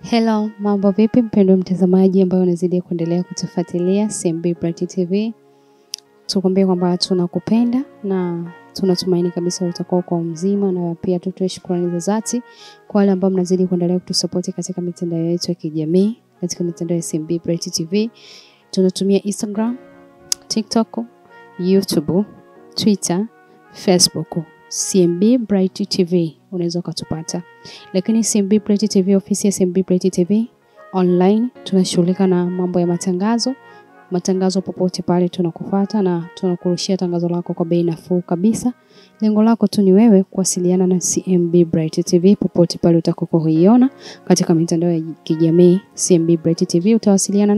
Hello, mambo vipi mpendwa mtazamaji ambaye unazidi kuendelea kutufuatilia CMB Bright TV. Tukwambie kwamba tunakupenda na tunatumaini kabisa utakuwa kwa mzima, na pia tutoe shukrani za dhati kwa wale ambao mnazidi kuendelea kutusupport katika mitandao yetu ya kijamii, katika mitandao ya CMB Bright TV. Tunatumia Instagram, TikTok, YouTube, Twitter, Facebook, CMB Bright TV unaweza kutupata. Lakini CMB Bright TV, ofisi ya CMB Bright TV online, tunashughulika na mambo ya matangazo popote pale tunakufuata na tunakurushia tangazo lako kwa bei nafuu kabisa. Lengo lako tu ni wewe kuwasiliana na CMB Bright TV popote pale utakapoiona katika mitandao ya kijamii. CMB Bright TV utawasiliana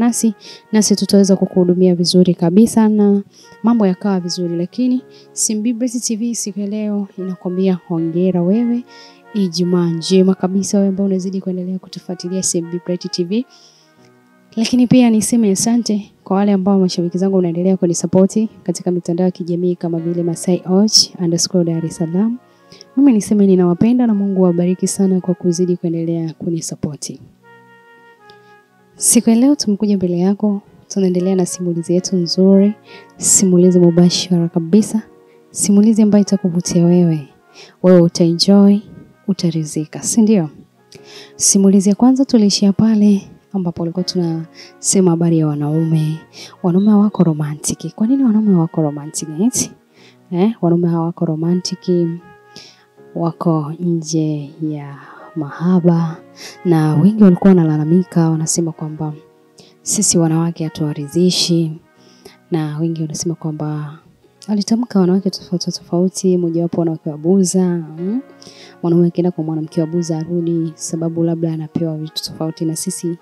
nasi tutaweza kukuhudumia vizuri kabisa na mambo yakawa vizuri. Lakini CMB Bright TV siku ya leo inakwambia hongera wewe, Ijumaa njema kabisa wewe ambao unazidi kuendelea kutufuatilia CMB Bright TV. Lakini pia niseme asante kwa wale ambao mashabiki zangu wanaendelea kunisupport katika mitandao ya kijamii kama vile Masai Dar es Salaam. Mimi niseme ninawapenda na Mungu awabariki sana kwa kuzidi kuendelea kunisupport. Siku ya leo tumekuja mbele yako, tunaendelea na simulizi yetu nzuri, simulizi mubashara kabisa, simulizi ambayo itakuvutia wewe. Wewe utaenjoy, utarizika, si ndio? Simulizi ya kwanza tulishia pale ambapo walikuwa tunasema habari ya wanaume. Wanaume wako romantic. Kwa nini wanaume wako romantic? Wanaume hawako romantic, wako nje ya mahaba, na wengi walikuwa wanalalamika, wanasema kwamba sisi wanawake hatuwaridhishi, na wengi wanasema kwamba alitamka wanawake tofauti, mmoja wapo wanawake wabuza. Mwanaume akienda kwa mwanamke wabuza arudi sababu labda anapewa vitu tofauti na sisi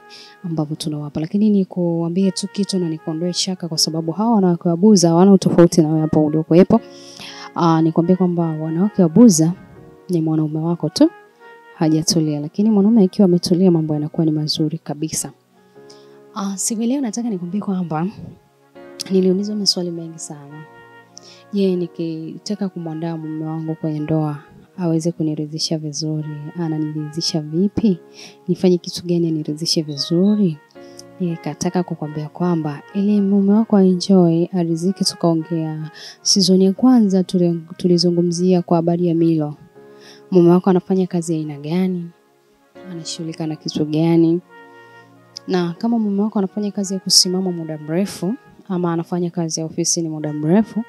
ambavyo tunawapa. Lakini ni kuambia tu kitu na nikuondoe shaka, kwa sababu hawa wanawake wabuza wana utofauti na wewe hapo uliokuepo. Nikwambie kwamba wanawake wabuza ni mwanaume wako tu hajatulia, lakini mwanaume akiwa ametulia mambo yanakuwa ni mazuri kabisa. Siku leo nataka nikwambie kwamba niliulizwa maswali mengi sana. Je, nikitaka kumwandaa mume wangu kwenye ndoa aweze kuniridhisha vizuri, ananiridhisha vipi? Nifanye kitu gani aniridhishe vizuri? Nikataka kukwambia kwamba ili mume wako enjoy, aridhike, tukaongea season ya kwanza tulizungumzia kwa habari ya milo. Mume wako anafanya kazi ya aina gani? Anashughulika na kitu gani? Na kama mume wako anafanya kazi ya kusimama muda mrefu ama anafanya kazi ya ofisi ni muda mrefu,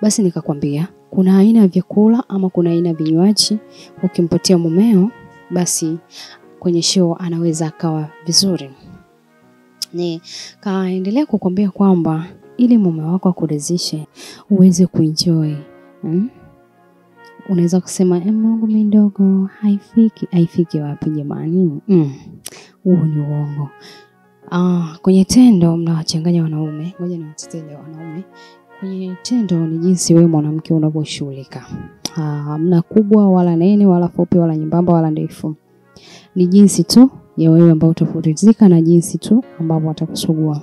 basi nikakwambia kuna aina ya vyakula ama kuna aina ya vinywaji ukimpatia mumeo, basi kwenye show anaweza akawa vizuri. Kaendelea kukwambia kwamba ili mume wako akuridhishe, uweze kuenjoy. Unaweza kusema wangu mimi ndogo haifiki wapi jamani? Huo ni uongo. Kwenye tendo mnawachanganya wanaume. Ngoja niwatetee wanaume. Kwenye tendo ni jinsi wewe mwanamke unavyoshughulika. Hamna kubwa wala nene wala fupi wala nyembamba wala ndefu. Ni jinsi tu ya wewe ambao utafurizika na jinsi tu ambao atakusugua.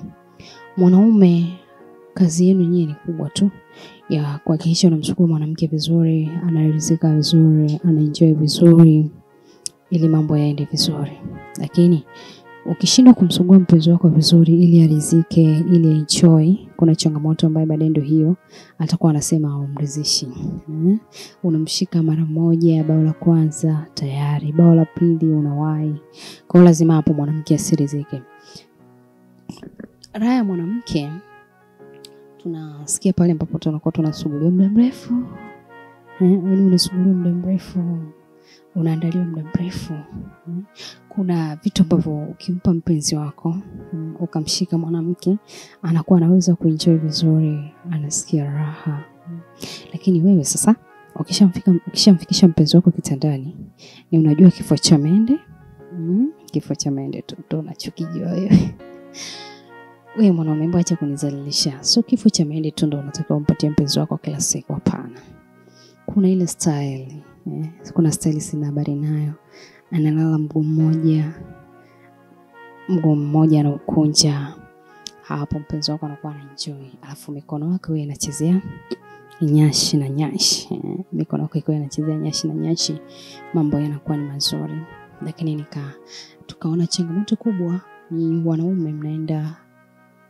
Mwanaume kazi yenu nyinyi ni kubwa tu ya kuhakikisha unamsugua mwanamke vizuri, anaridhika vizuri, anaenjoy vizuri, ili mambo yaende vizuri. Lakini ukishindwa kumsugua mpenzi wako vizuri ili aridhike, ili enjoy, kuna changamoto ambayo baadaye ndio hiyo atakuwa anasema haumridhishi. Unamshika mara moja, bao la kwanza tayari, bao la pili unawahi. Kwa hiyo lazima hapo mwanamke asiridhike. Raha ya mwanamke tunasikia pale ambapo tunakuwa tunasuguliwa muda mrefu. Unasuguliwa muda mrefu, unaandaliwa muda mrefu. Kuna vitu ambavyo ukimpa mpenzi wako, ukamshika mwanamke, anakuwa anaweza kuenjoy vizuri, anasikia raha. Lakini wewe sasa ukishamfikisha mpenzi wako kitandani, ni unajua kifo cha mende. Kifo cha mende tu unachokijua wewe. Wewe mwanaume acha kunizalilisha. So kifo cha mende tu ndio unataka umpatie mpenzi wako kila siku? Hapana. Kuna ile style, kuna style sina habari nayo. Analala mguu mmoja anaukunja. Hapo mpenzi wako anakuwa anaenjoy. Alafu mikono yako wewe inachezea nyashi na nyashi. Mikono yako iko inachezea nyashi na nyashi. Mambo yanakuwa ni mazuri. lakini tukaona changamoto kubwa ni wanaume mnaenda,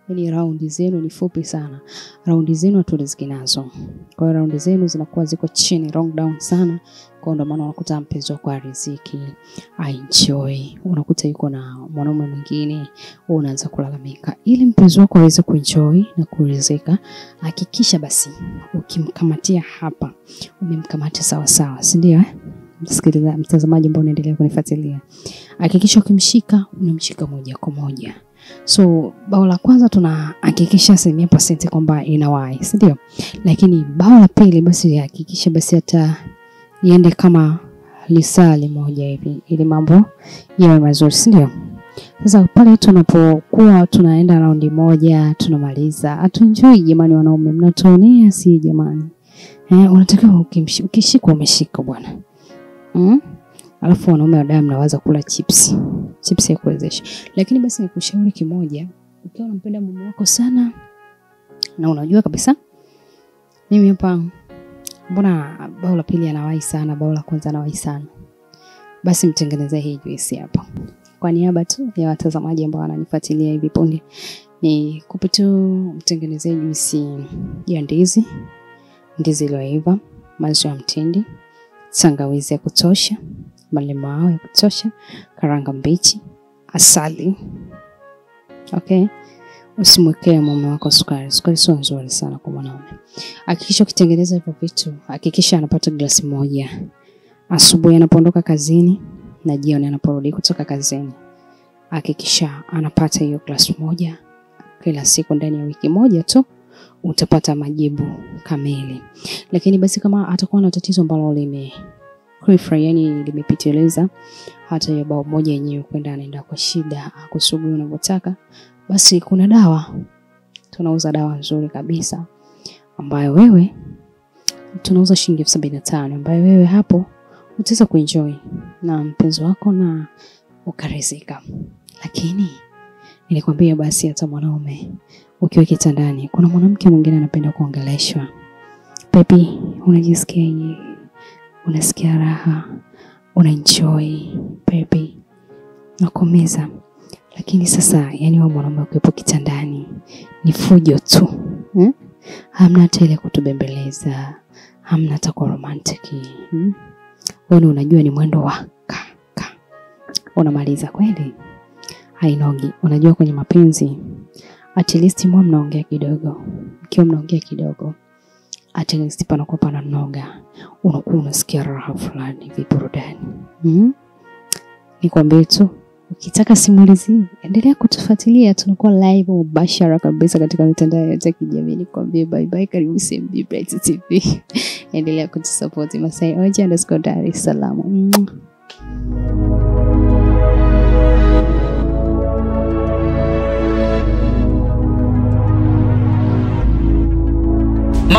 yani raundi zenu ni fupi sana. Raundi zenu haturiziki nazo. Kwa hiyo raundi zenu zinakuwa ziko chini, long down sana. Kwa ndo maana unakuta mpenzi wako riziki, enjoy, unakuta yuko na mwanaume mwingine, unaanza kulalamika. Ili mpenzi wako aweze kuenjoy na kurizika, hakikisha basi ukimkamatia hapa, umemkamata sawa sawa, si ndio? Msikilizaji, mtazamaji ambao unaendelea kunifuatilia, hakikisha ukimshika unamshika moja kwa moja. So bao la kwanza tunahakikisha 100% kwamba inawahi, si ndio? Lakini bao la pili basi hakikisha basi hata iende kama lisali moja hivi ili mambo yawe mazuri, si ndio? Sasa pale tunapokuwa tunaenda raundi moja tunamaliza, atuenjoy jamani wanaume, mnatuonea si jamani? Unatakiwa ukishika umeshika bwana. Alafu wanaume wa damu nawaza kula chips ya kuwezesha. Lakini basi nikushauri kimoja, ukiwa unampenda mume wako sana na unajua kabisa mimi hapa mbona bao la pili anawahi sana, bao la kwanza anawahi sana, basi mtengenezee hii juisi hapa. Kwa niaba tu ya watazamaji ambao wananifuatilia hivi punde, ni kupitu mtengenezee juisi ya ndizi iliyoiva, maziwa ya mtindi, tangawizi ya kutosha, malimao ya kutosha, karanga mbichi, asali. Okay? Usimwekee mume wako sukari. Sukari sio nzuri sana kwa mwanaume. Hakikisha ukitengeneza hivyo vitu, hakikisha anapata glasi moja asubuhi anapoondoka kazini na jioni anaporudi kutoka kazini. Hakikisha anapata hiyo glasi moja kila siku. Ndani ya wiki moja tu utapata majibu kamili. Lakini basi kama atakuwa na tatizo ambalo yani limepitiliza, hata ya bao moja yenyewe kwenda anaenda kwa shida, kusubiri unavyotaka, basi kuna dawa. Tunauza dawa nzuri kabisa ambayo wewe tunauza shilingi 75, ambayo wewe hapo utaweza kuenjoy na mpenzi wako na ukarizika. Lakini nilikwambia basi hata mwanaume ukiwa kitandani, kuna mwanamke mwingine anapenda kuongeleshwa. Baby, unajisikiaje? Unasikia raha? Unaenjoy? Baby, nakomeza. Lakini sasa yani wewe mwanaume ukiwa kitandani ni fujo tu. Hamna hata ile kutubembeleza, hamna hata kwa romantic. Wewe unajua ni mwendo wa unamaliza kweli? Hainogi. Unajua kwenye mapenzi at least mwa mnaongea kidogo. Mkiwa mnaongea kidogo, at least panakuwa pananoga. Unakuwa unasikia raha fulani, viburudani. Nikwambie tu, ukitaka simulizi, endelea kutufuatilia. Tunakuwa live mubashara kabisa katika mitandao yote ya kijamii. Nikwambie bye bye, karibu SMB Bright TV. Endelea kutusupport. Masai Oja _ Dar es Salaam.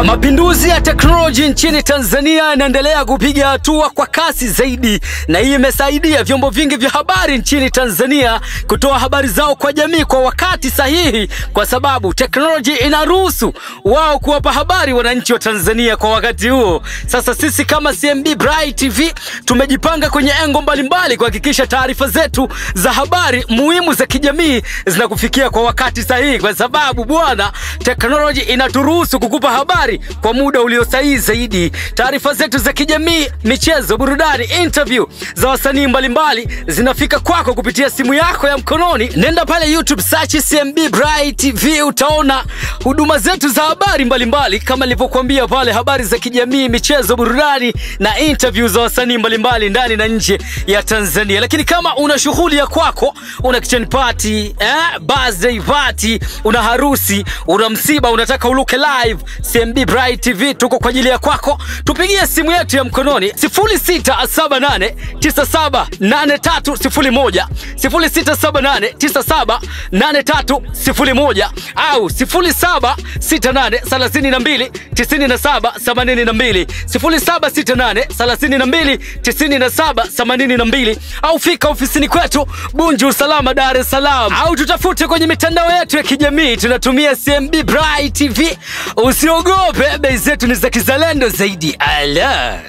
Mapinduzi ya teknolojia nchini Tanzania yanaendelea kupiga hatua kwa kasi zaidi, na hii imesaidia vyombo vingi vya habari nchini Tanzania kutoa habari zao kwa jamii kwa wakati sahihi, kwa sababu teknolojia inaruhusu wao kuwapa habari wananchi wa Tanzania kwa wakati huo. Sasa sisi kama SMB Bright TV tumejipanga kwenye engo mbalimbali kuhakikisha taarifa zetu za habari muhimu za kijamii zinakufikia kwa wakati sahihi, kwa sababu bwana, teknolojia inaturuhusu kukupa habari kwa muda ulio sahihi zaidi. Taarifa zetu za kijamii, michezo, burudani, interview za wasanii mbalimbali zinafika kwako kupitia simu yako ya mkononi. Nenda pale YouTube, search SMB Bright TV, utaona huduma zetu za habari mbalimbali kama nilivyokuambia pale, habari za kijamii, michezo, burudani na interview za wasanii mbalimbali ndani na nje ya Tanzania. Lakini kama una shughuli ya kwako, una kitchen party, birthday party, una harusi, una msiba, unataka uluke live, SMB Bright TV tuko kwa ajili ya kwako. Tupigie simu yetu ya mkononi 0678978301, 0678978301 au 0768329782, 0768329782, au fika ofisini kwetu Bunju Salama, Dar es Salaam, au tutafute kwenye mitandao yetu ya kijamii. Tunatumia SMB Bright TV. Usiogope, bei zetu ni za kizalendo zaidi. Ala.